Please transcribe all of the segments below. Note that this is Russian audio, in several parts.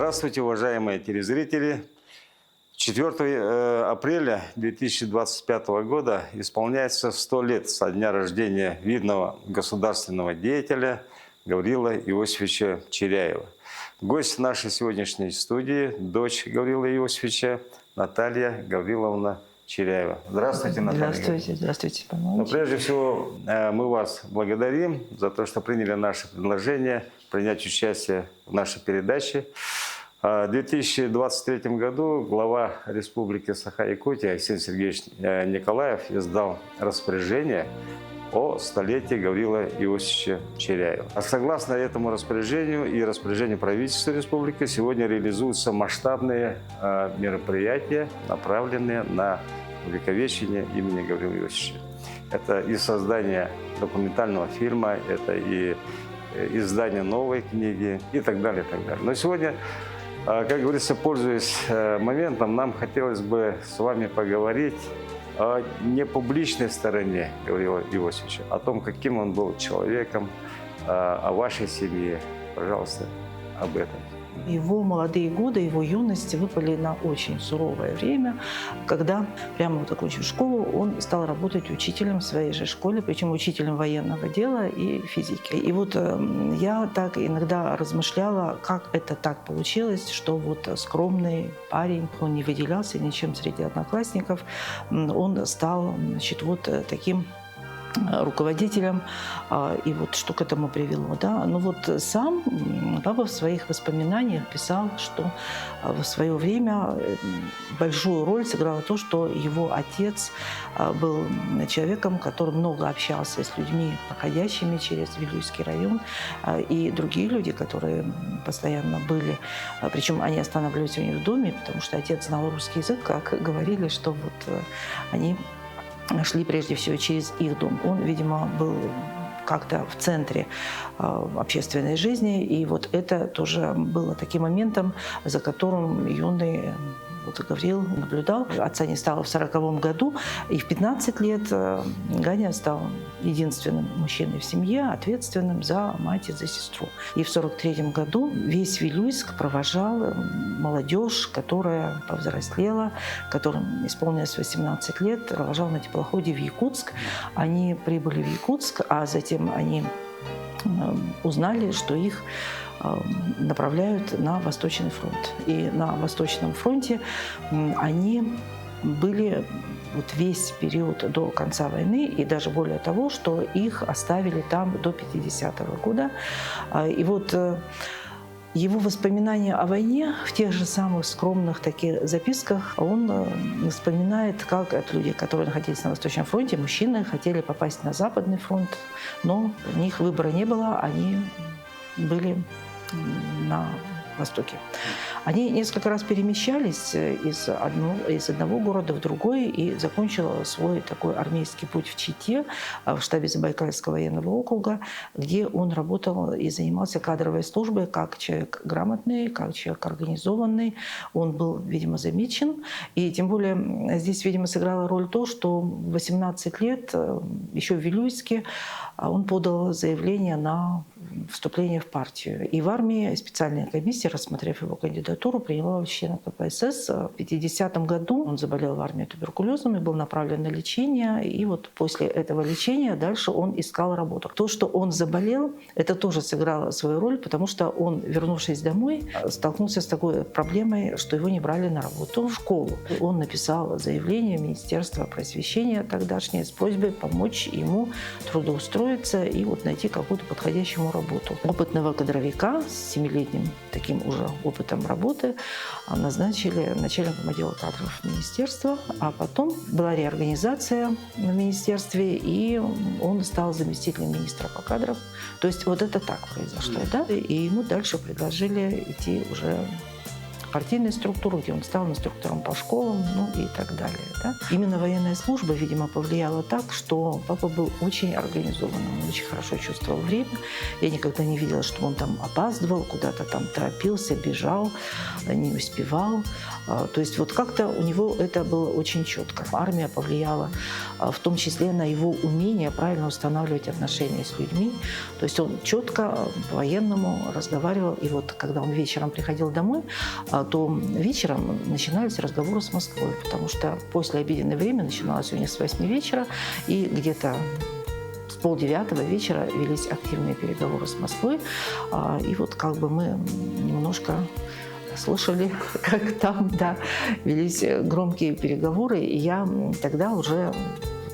Здравствуйте, уважаемые телезрители. 4 апреля 2025 года исполняется 100 лет со дня рождения видного государственного деятеля Гаврила Иосифовича Чиряева. Гость нашей сегодняшней студии – дочь Гаврила Иосифовича Наталья Гавриловна Чиряева. Здравствуйте, Наталья. Здравствуйте, здравствуйте, Павел Но Иванович. прежде всего мы вас благодарим за то, что приняли наше предложение принять участие в нашей передаче. В 2023 году глава Республики Саха-Якутия Арсений Сергеевич Николаев издал распоряжение о столетии Гаврила Иосифовича Чиряева. А согласно этому распоряжению и распоряжению правительства республики сегодня реализуются масштабные мероприятия, направленные на увековечение имени Гаврила Иосифовича. Это и создание документального фильма, это и издание новой книги и так далее, и так далее. Но сегодня, как говорится, пользуясь моментом, нам хотелось бы с вами поговорить о непубличной стороне Гаврила Иосифовича, о том, каким он был человеком, о вашей семье. Пожалуйста, об этом. Его молодые годы, его юность выпали на очень суровое время, когда, прямо вот окончив школу, он стал работать учителем в своей же школе, причем учителем военного дела и физики. И вот я так иногда размышляла, как это так получилось, что вот скромный парень, он не выделялся ничем среди одноклассников, он стал, значит, вот таким руководителем, и вот что к этому привело. Да? Ну вот сам папа в своих воспоминаниях писал, что в свое время большую роль сыграло то, что его отец был человеком, который много общался с людьми, проходящими через Вилюйский район, и другие люди, которые постоянно были, причем они останавливались у них в доме, потому что отец знал русский язык, как говорили, что вот они шли прежде всего через их дом. Он, видимо, был как-то в центре общественной жизни, и вот это тоже было таким моментом, за которым юный Гаврил наблюдал. Отца не стало в 1940 году, и в 15 лет Ганя стал единственным мужчиной в семье, ответственным за мать и за сестру. И в 1943 году весь Вилюйск провожал молодежь, которая повзрослела, которым исполнилось 18 лет, провожал на теплоходе в Якутск. Они прибыли в Якутск, а затем они узнали, что их направляют на Восточный фронт. И на Восточном фронте они были вот весь период до конца войны, и даже более того, что их оставили там до 50-го года. И вот его воспоминания о войне в тех же самых скромных таких записках он вспоминает, как это люди, которые находились на Восточном фронте, мужчины, хотели попасть на Западный фронт, но у них выбора не было, они были на Востоке. Они несколько раз перемещались из одного города в другой и закончил свой такой армейский путь в Чите, в штабе Забайкальского военного округа, где он работал и занимался кадровой службой как человек грамотный, как человек организованный. Он был, видимо, замечен. И тем более здесь, видимо, сыграла роль то, что в 18 лет, еще в Вилюйске, он подал заявление на вступление в партию. И в армии специальная комиссия, рассмотрев его кандидатуру, приняла его члена КПСС. В 50-м году он заболел в армии туберкулезом и был направлен на лечение. И вот после этого лечения дальше он искал работу. То, что он заболел, это тоже сыграло свою роль, потому что он, вернувшись домой, столкнулся с такой проблемой, что его не брали на работу в школу. Он написал заявление в Министерство просвещения тогдашнее с просьбой помочь ему трудоустроиться и вот найти какую-то подходящую ему работу. Опытного кадровика с 7-летним таким уже опытом работы назначили начальником отдела кадров министерства, а потом была реорганизация в министерстве, и он стал заместителем министра по кадрам. То есть вот это так произошло, да? И ему дальше предложили идти уже партийной структуры, где он стал инструктором по школам, ну и так далее. Да. Именно военная служба, видимо, повлияла так, что папа был очень организованным, он очень хорошо чувствовал время. Я никогда не видела, что он там опаздывал, куда-то там торопился, бежал, не успевал. То есть вот как-то у него это было очень четко. Армия повлияла в том числе на его умение правильно устанавливать отношения с людьми. То есть он четко по-военному разговаривал. И вот когда он вечером приходил домой, то вечером начинались разговоры с Москвой, потому что после обеденное время начиналось у них с 8 вечера, и где-то с 8:30 вечера велись активные переговоры с Москвой. И вот как бы мы немножко слышали, как там, да, велись громкие переговоры. И я тогда уже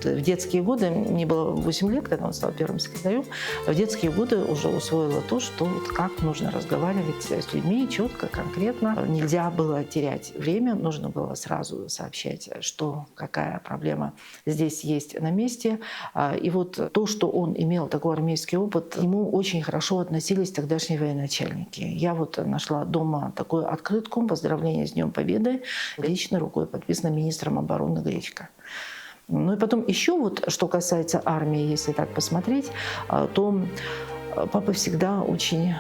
в детские годы, мне было 8 лет, когда он стал первым секретарем, в детские годы уже усвоила то, что вот как нужно разговаривать с людьми четко, конкретно. Нельзя было терять время, нужно было сразу сообщать, что какая проблема здесь есть на месте. И вот то, что он имел такой армейский опыт, к нему очень хорошо относились тогдашние военачальники. Я вот нашла дома такую открытку «Поздравление с Днем Победы», личной рукой подписано министром обороны Гречко. Ну и потом еще вот, что касается армии, если так посмотреть, то папа всегда очень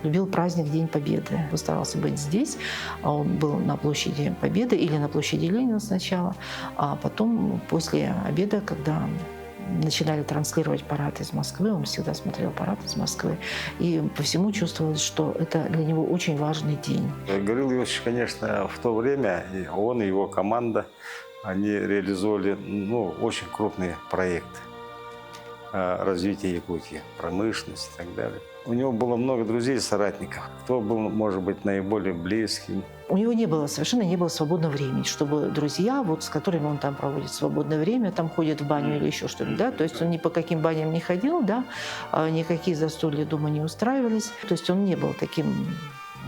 любил праздник День Победы. Он старался быть здесь. Он был на площади Победы или на площади Ленина сначала, а потом после обеда, когда начинали транслировать парад из Москвы, он всегда смотрел парад из Москвы, и по всему чувствовалось, что это для него очень важный день. Гаврил Иосифович, конечно, в то время он и его команда, они реализовали очень крупные проекты развития Якутии, промышленности и так далее. У него было много друзей и соратников. Кто был, может быть, наиболее близким? У него совершенно не было свободного времени, чтобы друзья, вот с которыми он там проводит свободное время, там ходит в баню или еще что-нибудь, да, то есть он ни по каким баням не ходил, да, никакие застолья дома не устраивались, то есть он не был таким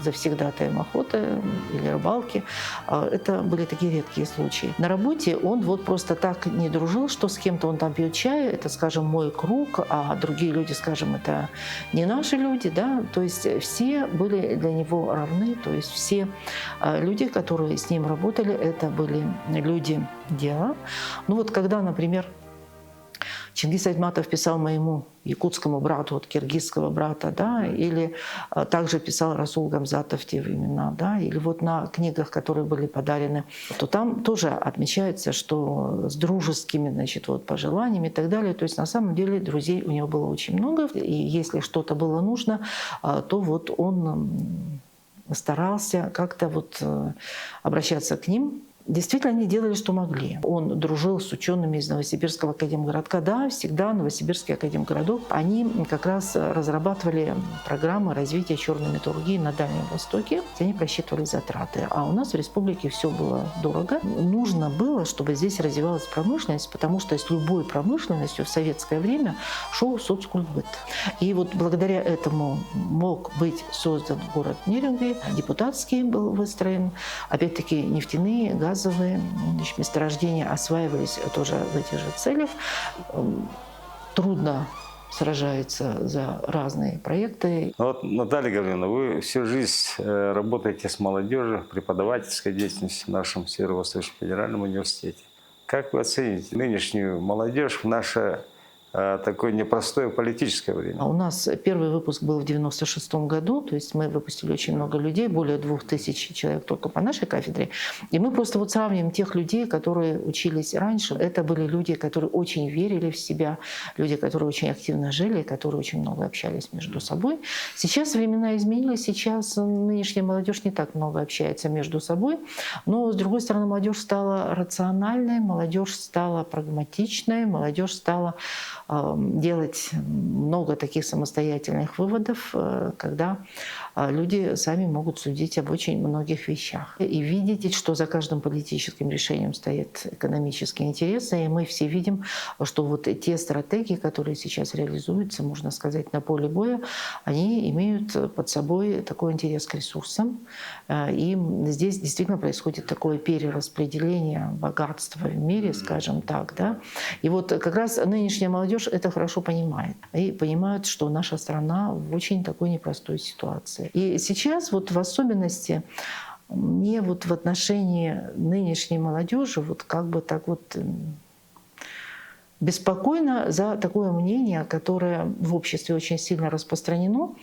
завсегдатаем охоты или рыбалки. Это были такие редкие случаи. На работе он вот просто так не дружил, что с кем-то он там пьет чай, это, скажем, мой круг, а другие люди, скажем, это не наши люди, да, то есть все были для него равны, то есть все люди, которые с ним работали, это были люди дела. Ну вот когда, например, Чингис Айтматов писал моему якутскому брату, вот киргизского брата, да, или также писал Расул Гамзатов те времена, да, или вот на книгах, которые были подарены, то там тоже отмечается, что с дружескими, значит, вот пожеланиями и так далее. То есть на самом деле друзей у него было очень много, и если что-то было нужно, то вот он старался как-то вот обращаться к ним. Действительно, они делали, что могли. Он дружил с учеными из Новосибирского академгородка. Да, всегда Новосибирский академгородок. Они как раз разрабатывали программы развития черной металлургии на Дальнем Востоке. Они просчитывали затраты. А у нас в республике все было дорого. Нужно было, чтобы здесь развивалась промышленность, потому что с любой промышленностью в советское время шел соцкультбыт. И вот благодаря этому мог быть создан город Нерюнгри, депутатский был выстроен, опять-таки нефтяные, газовые месторождения осваивались тоже в этих же целях. Трудно сражается за разные проекты. Вот, Наталья Гавриловна, вы всю жизнь работаете с молодежью, преподавательской деятельностью в нашем Северо-Восточном федеральном университете. Как вы оцените нынешнюю молодежь в наше такое непростое политическое время? У нас первый выпуск был в 1996 году, то есть мы выпустили очень много людей, более 2000 человек только по нашей кафедре. И мы просто вот сравним тех людей, которые учились раньше. Это были люди, которые очень верили в себя, люди, которые очень активно жили, которые очень много общались между собой. Сейчас времена изменились, сейчас нынешняя молодежь не так много общается между собой, но, с другой стороны, молодежь стала рациональной, молодежь стала прагматичной, молодежь стала делать много таких самостоятельных выводов, когда люди сами могут судить об очень многих вещах. И видеть, что за каждым политическим решением стоят экономические интересы. И мы все видим, что вот те стратегии, которые сейчас реализуются, можно сказать, на поле боя, они имеют под собой такой интерес к ресурсам. И здесь действительно происходит такое перераспределение богатства в мире, скажем так. Да? И вот как раз нынешняя молодежь это хорошо понимает. И понимают, что наша страна в очень такой непростой ситуации. И сейчас вот в особенности мне вот в отношении нынешней молодежи вот как бы так вот беспокойно за такое мнение, которое в обществе очень сильно распространено,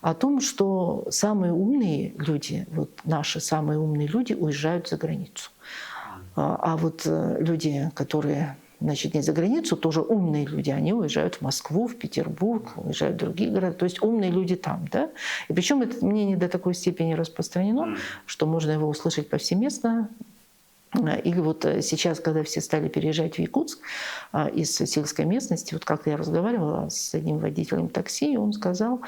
о том, что самые умные люди, вот наши самые умные люди уезжают за границу. А вот люди, которые, значит, не за границу, тоже умные люди, они уезжают в Москву, в Петербург, уезжают в другие города. То есть умные люди там, да? И причем это мнение до такой степени распространено, что можно его услышать повсеместно. Или вот сейчас, когда все стали переезжать в Якутск из сельской местности, вот как я разговаривала с одним водителем такси, и он сказал,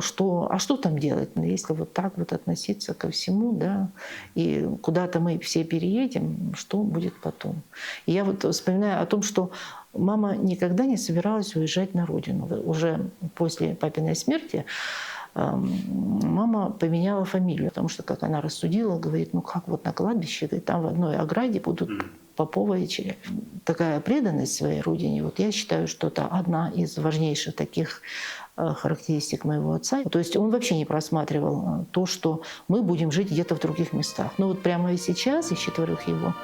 что а что там делать, если вот так вот относиться ко всему, да, и куда-то мы все переедем, что будет потом. И я вот вспоминаю о том, что мама никогда не собиралась уезжать на родину. Уже после папиной смерти мама поменяла фамилию, потому что, как она рассудила, говорит, ну как вот на кладбище, говорит, там в одной ограде будут Попова и Черяев. Такая преданность своей родине, вот я считаю, что это одна из важнейших таких характеристик моего отца. То есть он вообще не просматривал то, что мы будем жить где-то в других местах. Но вот прямо и сейчас из 4 его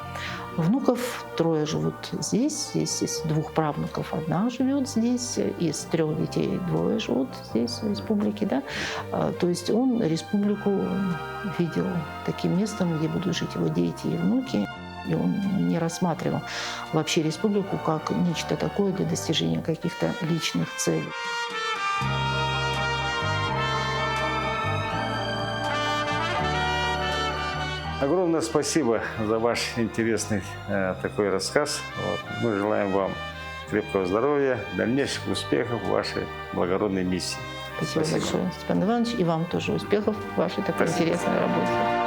внуков 3 живут здесь из 2 правнуков 1 живет здесь, из 3 детей 2 живут здесь, в республике. Да? То есть он республику видел таким местом, где будут жить его дети и внуки. И он не рассматривал вообще республику как нечто такое для достижения каких-то личных целей. Огромное спасибо за ваш интересный такой рассказ. Вот. Мы желаем вам крепкого здоровья, дальнейших успехов в вашей благородной миссии. Спасибо большое, Степан Иванович. И вам тоже успехов в вашей такой интересной работе.